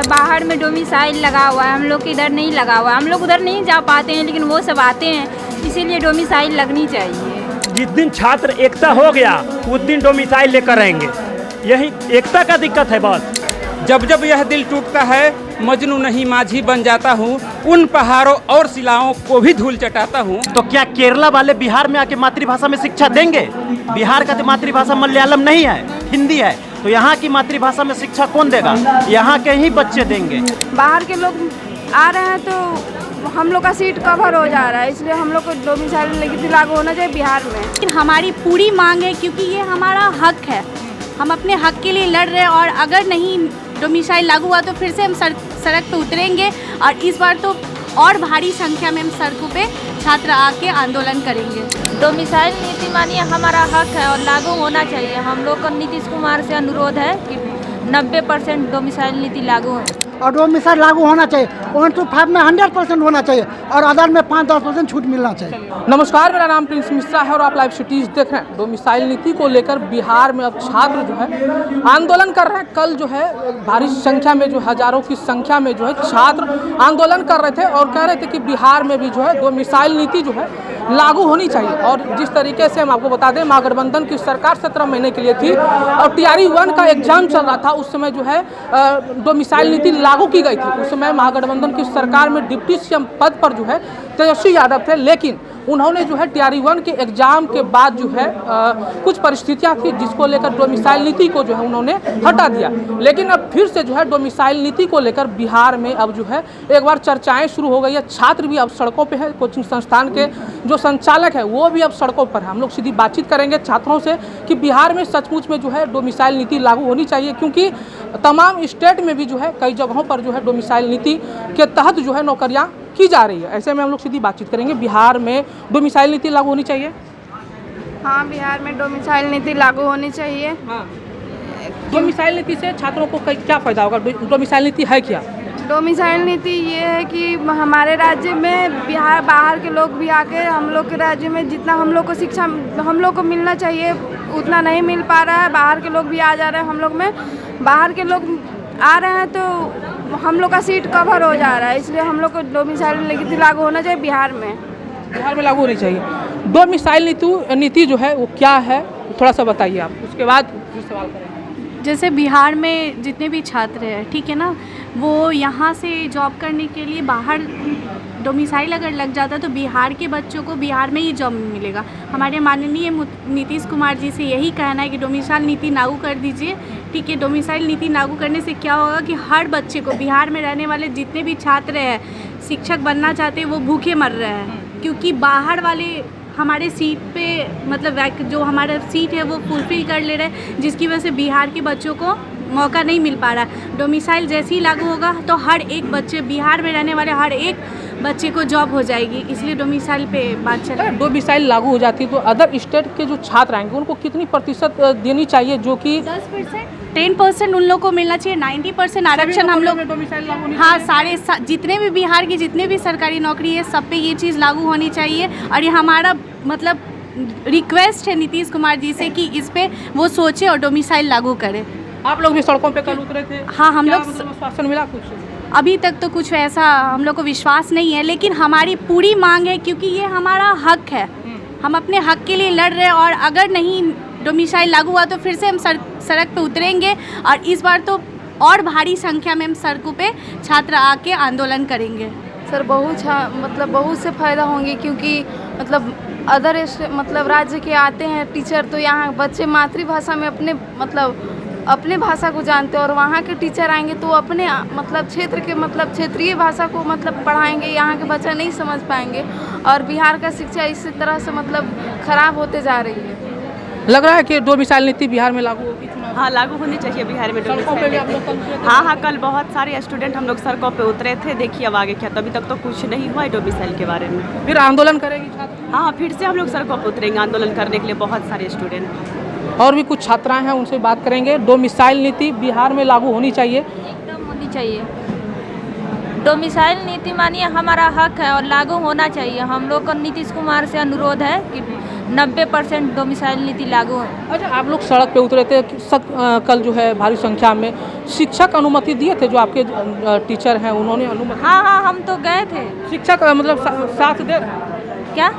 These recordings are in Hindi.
बाहर में डोमिसाइल लगा हुआ है, हम लोग के इधर नहीं लगा हुआ है। हम लोग उधर नहीं जा पाते हैं, लेकिन वो सब आते हैं, इसीलिए डोमिसाइल लगनी चाहिए। जिस दिन छात्र एकता हो गया उस दिन डोमिसाइल लेकर रहेंगे। यही एकता का दिक्कत है बस। जब जब यह दिल टूटता है मजनू नहीं माझी बन जाता हूँ, उन पहाड़ों और शिलाओं को भी धूल चटाता हूँ। तो क्या केरला वाले बिहार में आके मातृभाषा में शिक्षा देंगे? बिहार का तो मातृभाषा मलयालम नहीं है, हिंदी है। तो यहाँ की मातृभाषा में शिक्षा कौन देगा? यहाँ के ही बच्चे देंगे। बाहर के लोग आ रहे हैं तो हम लोग का सीट कवर हो जा रहा है, इसलिए हम लोग को डोमिसाइल लागू होना चाहिए बिहार में। लेकिन हमारी पूरी मांग है, क्योंकि ये हमारा हक है, हम अपने हक के लिए लड़ रहे हैं। और अगर नहीं डोमिसाइल लागू हुआ तो फिर से हम सड़क पे उतरेंगे, और इस बार तो और भारी संख्या में हम सड़कों पे छात्र आके आंदोलन करेंगे। डोमिसाइल नीति मानिए हमारा हक है और लागू होना चाहिए। हम लोग का नीतीश कुमार से अनुरोध है कि 90% डोमिसाइल नीति लागू हो और डोमिसाइल लागू होना चाहिए। 125 में 100% होना चाहिए और अदर में 5-10% छूट मिलना चाहिए। नमस्कार, मेरा नाम प्रिंस मिश्रा है और आप लाइव सिटीज देख रहे हैं। डोमिसाइल नीति को लेकर बिहार में अब छात्र जो है आंदोलन कर रहे हैं। कल जो है भारी संख्या में, जो हजारों की संख्या में जो है छात्र आंदोलन कर रहे थे और कह रहे थे कि बिहार में भी जो है डोमिसाइल नीति जो है लागू होनी चाहिए। और जिस तरीके से हम आपको बता दें, महागठबंधन की सरकार 17 महीने के लिए थी और TRE 1 का एग्जाम चल रहा था। उस समय जो है डोमिसाइल नीति लागू की गई थी। उस समय महागठबंधन की सरकार में डिप्टी CM पद पर जो है तेजस्वी यादव थे, लेकिन उन्होंने जो है TRE 1 के एग्जाम के बाद जो है कुछ परिस्थितियां थी जिसको लेकर डोमिसाइल नीति को जो है उन्होंने हटा दिया। लेकिन अब फिर से जो है डोमिसाइल नीति को लेकर बिहार में अब जो है एक बार चर्चाएं शुरू हो गई है। छात्र भी अब सड़कों पे है, कोचिंग संस्थान के जो संचालक है वो भी अब सड़कों पर है। हम लोग सीधी बातचीत करेंगे छात्रों से कि बिहार में सचमुच में जो है डोमिसाइल नीति लागू होनी चाहिए, क्योंकि तमाम स्टेट में भी जो है कई जगहों पर जो है डोमिसाइल नीति के तहत जो है नौकरियां की जा रही है। ऐसे में हम लोग सीधी बातचीत करेंगे। बिहार में डोमिसाइल नीति लागू होनी चाहिए। हाँ, बिहार में डोमिसाइल नीति लागू होनी चाहिए। हाँ, डोमिसाइल नीति से छात्रों को क्या फायदा होगा? डोमिसाइल नीति है क्या? डोमिसाइल नीति ये है कि हमारे राज्य में बाहर के लोग भी आके हम लोग के राज्य में जितना हम लोग को शिक्षा हम लोग को मिलना चाहिए उतना नहीं मिल पा रहा है। बाहर के लोग भी आ जा रहे हैं, हम लोग में बाहर के लोग आ रहे हैं तो हम लोग का सीट कवर हो जा रहा है, इसलिए हम लोग को डोमिसाइल नीति लागू होना चाहिए बिहार में। बिहार में लागू होनी चाहिए। डोमिसाइल नीति जो है वो क्या है, थोड़ा सा बताइए आप, उसके बाद सवाल करेंगे। जैसे बिहार में जितने भी छात्र हैं, ठीक है ना, वो यहाँ से जॉब करने के लिए बाहर डोमिसाइल अगर लग जाता तो बिहार के बच्चों को बिहार में ही जॉब मिलेगा। हमारे माननीय नीतीश कुमार जी से यही कहना है कि डोमिसाइल नीति लागू कर दीजिए। ठीक है, डोमिसाइल नीति लागू करने से क्या होगा कि हर बच्चे को, बिहार में रहने वाले जितने भी छात्र हैं, शिक्षक बनना चाहते हैं, वो भूखे मर रहे हैं, क्योंकि बाहर वाले हमारे सीट पे मतलब जो हमारा सीट है वो फुलफिल कर ले रहे हैं, जिसकी वजह से बिहार के बच्चों को मौका नहीं मिल पा रहा। डोमिसाइल जैसे ही लागू होगा तो हर एक बच्चे, बिहार में रहने वाले हर एक बच्चे को जॉब हो जाएगी, इसलिए डोमिसाइल पे बात चल रही है। डोमिसाइल लागू हो जाती है तो अदर स्टेट के जो छात्र आएंगे उनको कितनी प्रतिशत देनी चाहिए? जो कि 10%, 10% उन लोग को मिलना चाहिए। 90% आरक्षण हम लोग, हाँ, सारे जितने भी बिहार की जितने भी सरकारी नौकरी है सब पे ये चीज़ लागू होनी चाहिए। और ये हमारा मतलब रिक्वेस्ट है नीतीश कुमार जी से कि इस पे वो सोचे और डोमिसाइल लागू करे। आप लोग भी सड़कों पे कल उतरे थे? हाँ, हम लोग आश्वासन मिला कुछ? अभी तक तो कुछ ऐसा हम लोग को विश्वास नहीं है, लेकिन हमारी पूरी मांग है, क्योंकि ये हमारा हक है, हम अपने हक के लिए लड़ रहे हैं। और अगर नहीं डोमिसाइल लागू हुआ तो फिर से हम सड़क पे उतरेंगे, और इस बार तो और भारी संख्या में हम सड़कों पे छात्र आके आंदोलन करेंगे। सर बहुत से फ़ायदा होंगे, क्योंकि अदर राज्य के आते हैं टीचर, तो यहाँ बच्चे मातृभाषा में अपने भाषा को जानते हैं, और वहाँ के टीचर आएंगे तो अपने क्षेत्र के क्षेत्रीय भाषा को पढ़ाएंगे। यहाँ के बच्चा नहीं समझ पाएंगे और बिहार का शिक्षा इसी तरह से खराब होते जा रही है। लग रहा है कि डोमिसाइल नीति बिहार में लागू होगी? हाँ, लागू होनी चाहिए बिहार में डोमिसाइल नीति। हाँ, कल बहुत सारे स्टूडेंट हम लोग सड़कों पे उतरे थे। देखिए अब आगे क्या, तभी तक तो कुछ नहीं हुआ है डोमिसाइल के बारे में। फिर आंदोलन करेंगे छात्र? हाँ, फिर से हम लोग सड़कों पे उतरेंगे आंदोलन करने के लिए, बहुत सारे स्टूडेंट। और भी कुछ छात्राएं हैं, उनसे बात करेंगे। डोमिसाइल नीति बिहार में लागू होनी चाहिए। एकदम होनी चाहिए। डोमिसाइल नीति मानिए हमारा हक है और लागू होना चाहिए। हम लोग का नीतीश कुमार से अनुरोध है कि 90% डोमिसाइल नीति लागू है। अच्छा, आप लोग सड़क पे उतरे थे कल जो है भारी संख्या में, शिक्षक अनुमति दिए थे? जो आपके टीचर हैं उन्होंने अनुमति? हाँ हाँ, हम तो गए थे। शिक्षक मतलब साथ दे रहे हैं? क्या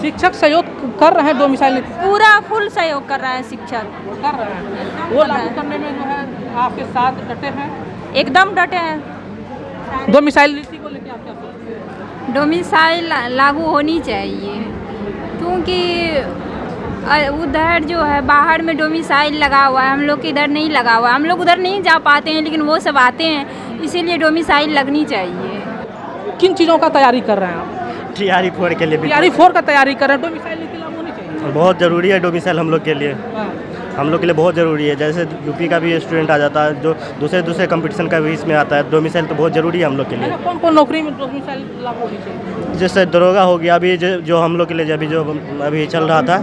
शिक्षक सहयोग कर रहे हैं डोमिसाइल नीति? पूरा फुल सहयोग कर रहा है शिक्षक, कर रहे हैं। वो लागू करने में जो है आपके साथ डटे हैं? एकदम डटे हैं। डोमिसाइल नीति को लेकर आप क्या सोचते हैं? डोमिसाइल लागू होनी चाहिए, क्योंकि उधर जो है बाहर में डोमिसाइल लगा हुआ है, हम लोग के इधर नहीं लगा हुआ है। हम लोग उधर नहीं जा पाते हैं, लेकिन वो सब आते हैं, इसीलिए डोमिसाइल लगनी चाहिए। किन चीज़ों का तैयारी कर रहे हैं आप? TRE 4 के लिए। TRE 4 का तैयारी कर रहे हैं। डोमिसाइल नीति लागू होनी चाहिए। बहुत ज़रूरी है डोमिसाइल हम लोग के लिए, हम लोग के लिए बहुत ज़रूरी है। जैसे यूपी का भी स्टूडेंट आ जाता है, जो दूसरे कंपटीशन का भी इसमें आता है, डोमिसाइल तो बहुत ज़रूरी है हम लोग के लिए। कौन कौन नौकरी में डोमिसाइल लागू होनी चाहिए? जैसे दरोगा हो गया, अभी जो हम लोग के लिए अभी चल रहा था,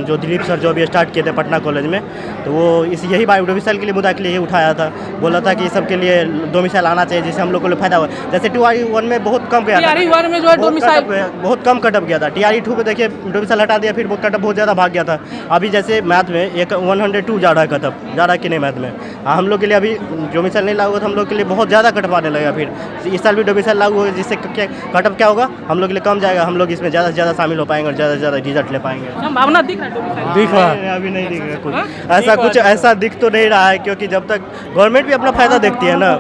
जो दिलीप सर जो अभी स्टार्ट किए थे पटना कॉलेज में, तो वो यही डोमिसाइल के लिए मुद्दा के लिए उठाया था। बोला था कि इस सब के लिए डोमिसाइल आना चाहिए, जिससे हम लोग को फायदा हुआ। जैसे TRE 1 में बहुत कम गया था, TRE 1 में जो है डोमिसाइल बहुत कम कटअप गया था। TRE 2 पे देखिए डोमिसाइल हटा दिया, फिर वो कटअप बहुत ज़्यादा भाग गया था। अभी जैसे मैथ में 102 जा रहा है कटअप, जा रहा है कि नहीं मैथ में। हम लोग के लिए अभी डोमिसाइल नहीं लागू होगा तो हम लोग के लिए बहुत ज़्यादा कटअप आने लगेगा। फिर इस साल भी डोमिसाइल लागू होगा, जिससे कटअप क्या होगा, हम लोग के लिए कम जाएगा। हम लोग इसमें ज़्यादा से ज़्यादा शामिल हो पाएंगे और ज़्यादा से ज़्यादा रिजल्ट ले पाएंगे। संभावना दिख रहा है डोमिसाइल? दिख रहा है, अभी नहीं दिख रहा कुछ ऐसा दिख तो नहीं रहा है, क्योंकि जब तक गवर्नमेंट भी अपना फ़ायदा देखती है ना,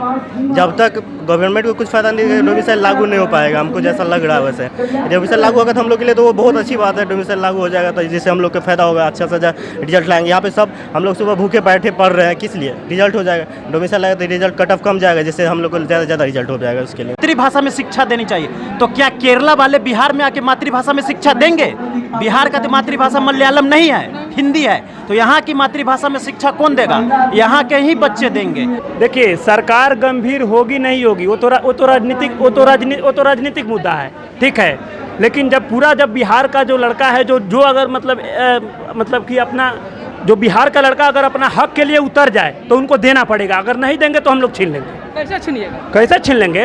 जब तक गवर्नमेंट को कुछ फ़ायदा नहीं, डोमिसाइल लागू नहीं हो पाएगा। हमको जैसा लग रहा है वैसे डोमिसाइल लागू होगा तो हम लोग के लिए तो वो बहुत अच्छी बात है। डोमिसाइल लागू हो जाएगा तो जिससे हम लोग को फायदा होगा, अच्छा से अच्छा रिजल्ट लाएंगे। यहाँ पे सब हम लोग सुबह भूखे बैठे पढ़ रहे हैं, किस लिए? रिजल्ट हो जाएगा। डोमिसाइल आएगा तो रिजल्ट कट ऑफ कम जाएगा, जिससे हम लोग को ज़्यादा से ज़्यादा रिजल्ट हो जाएगा। उसके लिए मातृभाषा में शिक्षा देनी चाहिए। तो क्या केरला वाले बिहार में आके मातृभाषा में शिक्षा देंगे? बिहार का तो मातृभाषा मलयालम नहीं है, हिंदी है। तो यहाँ की मातृभाषा में शिक्षा कौन देगा? यहाँ के ही बच्चे देंगे। देखिए, सरकार गंभीर होगी नहीं होगी, वो तो राजनीतिक मुद्दा है, ठीक है। लेकिन जब बिहार का जो लड़का है, जो अगर मतलब कि अपना जो बिहार का लड़का अगर अपना हक के लिए उतर जाए तो उनको देना पड़ेगा। अगर नहीं देंगे तो हम लोग छीन लेंगे। कैसे छीनिएगा? कैसे छीन लेंगे?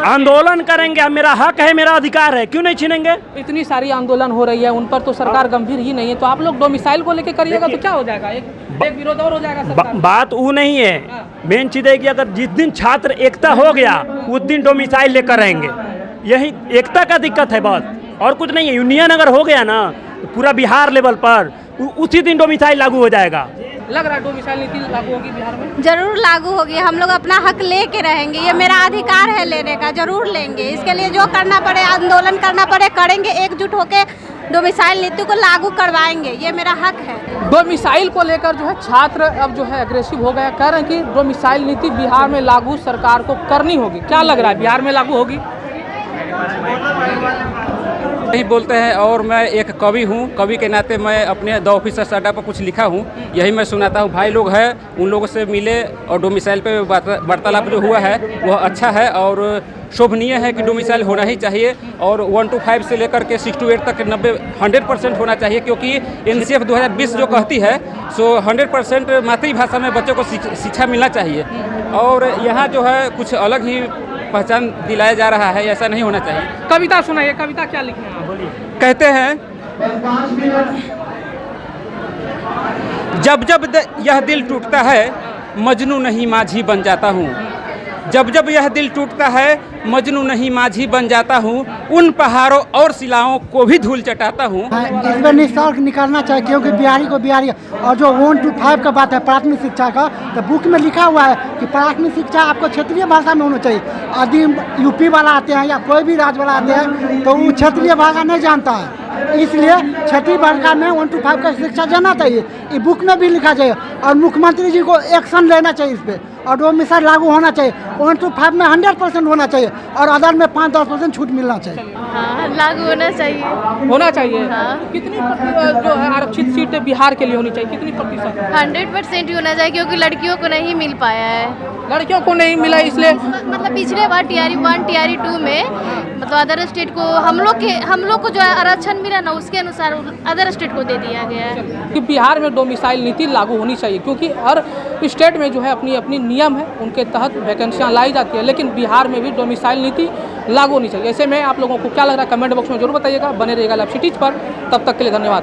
आंदोलन करेंगे। मेरा हक है, मेरा अधिकार है, क्यों नहीं छीनेंगे? इतनी सारी आंदोलन हो रही है, उन पर तो सरकार गंभीर ही नहीं है। तो आप लोग डोमिसाइल को लेकर करिएगा तो क्या हो जाएगा? एक विरोध और हो जाएगा सरकार। बात वो नहीं है, मेन चीज़ है कि अगर जिस दिन छात्र एकता हो गया उस दिन डोमिसाइल लेकर रहेंगे। यही एकता का दिक्कत है बस, और कुछ नहीं है। यूनियन अगर हो गया ना पूरा बिहार लेवल पर, उसी दिन डोमिसाइल लागू हो जाएगा। लग रहा है डोमिसाइल नीति लागू होगी बिहार में? जरूर लागू होगी। हम लोग अपना हक लेके रहेंगे, ये मेरा अधिकार है लेने का, जरूर लेंगे। इसके लिए जो करना पड़े, आंदोलन करना पड़े, करेंगे। एकजुट होके डोमिसाइल नीति को लागू करवाएंगे, ये मेरा हक है। डोमिसाइल को लेकर जो है छात्र अब जो है अग्रेसिव हो गया, कह रहे हैं कि डोमिसाइल नीति बिहार में लागू सरकार को करनी होगी। क्या लग रहा है, बिहार में लागू होगी? नहीं बोलते हैं। और मैं एक कवि हूँ, कवि के नाते मैं अपने द ऑफिसर्स अड्डा पर कुछ लिखा हूँ, यही मैं सुनाता हूँ। भाई लोग हैं, उन लोगों से मिले और डोमिसाइल पे वार्तालाप जो हुआ है वह अच्छा है और शोभनीय है कि डोमिसाइल होना ही चाहिए। और 1 to 5 से लेकर के 6 to 8 तक 100% होना चाहिए, क्योंकि NCF 2020 जो कहती है सो 100% मातृभाषा में बच्चों को शिक्षा मिलना चाहिए। और यहाँ जो है कुछ अलग ही पहचान दिलाया जा रहा है, ऐसा नहीं होना चाहिए। कविता सुनाइए, कविता क्या लिखे हैं? कहते हैं, जब जब यह दिल टूटता है मजनू नहीं माझी बन जाता हूँ। जब जब यह दिल टूटता है मजनू नहीं माझी बन जाता हूँ। उन पहाड़ों और शिलाओं को भी धूल चटाता हूँ। इसमें निष्कर्ष निकालना चाहिए, क्योंकि बिहारी को बिहारी। और जो 1 to 5 का बात है प्राथमिक शिक्षा का, तो बुक में लिखा हुआ है कि प्राथमिक शिक्षा आपको क्षेत्रीय भाषा में होना चाहिए। यदि यूपी वाला आते हैं या कोई भी राज्य वाला आते हैं तो वो क्षेत्रीय भाषा नहीं जानता है, इसलिए क्षेत्रीय भाषा में 1 to 5 का शिक्षा देना चाहिए। ये बुक में भी लिखा जाए और मुख्यमंत्री जी को एक्शन लेना चाहिए इस पर, और डोमिसाइल लागू होना चाहिए। 1 to 5 में 100% होना चाहिए और अदर में 5-10% छूट मिलना चाहिए। हाँ, लागू होना चाहिए। होना चाहिए। हाँ। कितनी जो है आरक्षित सीटें बिहार के लिए होनी चाहिए? कितनी प्रतिशत? 100% ही होना चाहिए, क्योंकि लड़कियों को नहीं मिल पाया है। लड़कियों को नहीं मिला, इसलिए मतलब पिछले बार TRE 1 TRE 2 में मतलब अदर स्टेट को हम लोग को जो आरक्षण मिला ना, उसके अनुसार अदर स्टेट को दे दिया गया है। कि बिहार में डोमिसाइल नीति लागू होनी चाहिए, क्योंकि हर स्टेट में जो है अपनी अपनी नियम है उनके तहत वैकेंसियाँ लाई जाती है, लेकिन बिहार में भी डोमिसाइल नीति लागू होनी चाहिए। ऐसे में आप लोगों को क्या लग रहा है कमेंट बॉक्स में जरूर बताइएगा। बने रहिएगा लाइव सिटीज पर, तब तक के लिए धन्यवाद।